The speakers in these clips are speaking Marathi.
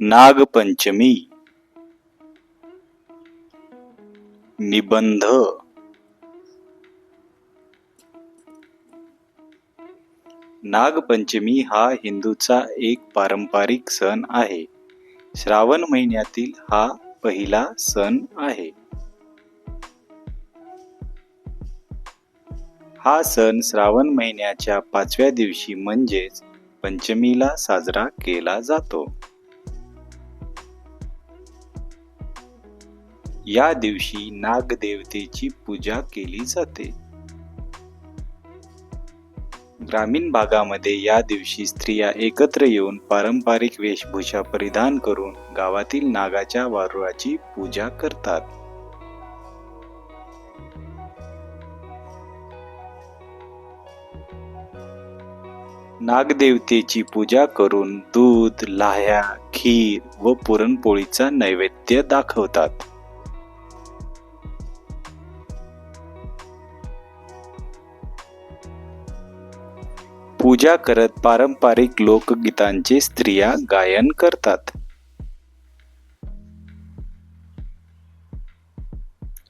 नागपंचमी. निबंध. नागपंचमी हा हिंदूंचा एक पारंपरिक सण आहे. श्रावण महिन्यातील हा पहिला सण आहे. हा सण श्रावण महिन्याच्या 5व्या दिवशी म्हणजेच पंचमीला साजरा केला जातो. या दिवशी नागदेवतेची पूजा केली जाते. ग्रामीण भागामध्ये या दिवशी स्त्रिया एकत्र येऊन पारंपरिक वेशभूषा परिधान करून गावातील नागाच्या वारुळाची पूजा करतात. नागदेवतेची पूजा करून दूध, लाह्या, खीर व पुरणपोळीचा नैवेद्य दाखवतात. पूजा करत पारंपरिक लोकगीतांचे स्त्रिया गायन करतात.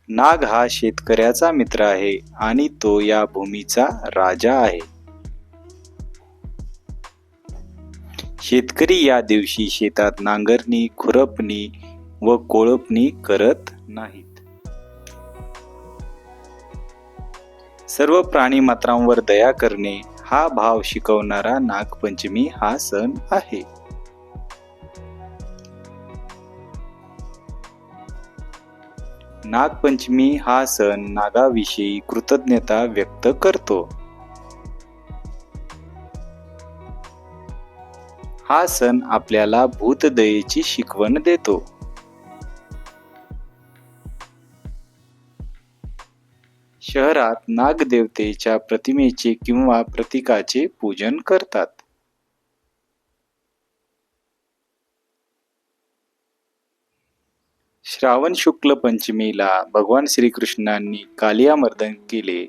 नाग हा शेतकऱ्याचा मित्र आहे आणि तो या भूमीचा राजा आहे. शेतकरी या दिवशी शेतात नांगरणी, खुरपणी व कोळपणी करत नाहीत. सर्व प्राणीमात्रांवर दया करणे हा भाव शिकवणारा नागपंचमी हा सण आहे. नागपंचमी हा सण नागाविषयी कृतज्ञता व्यक्त करतो. हा सण आपल्याला भूतदयेची शिकवण देतो. शहरात नागदेवतेच्या प्रतिमेचे किंवा प्रतीकाचे पूजन करतात. श्रावण शुक्ल पंचमीला भगवान श्रीकृष्णांनी कालियामर्दन केले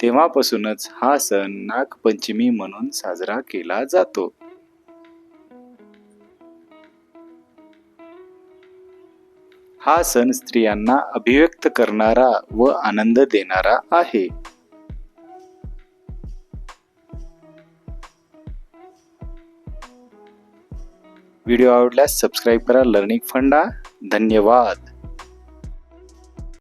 तेव्हापासूनच हा सण नागपंचमी म्हणून साजरा केला जातो. हा सण स्त्रियांना अभिव्यक्त करणारा व आनंद देणारा आहे. व्हिडिओ आवडल्यास सबस्क्राईब करा लर्निंग फंडा. धन्यवाद.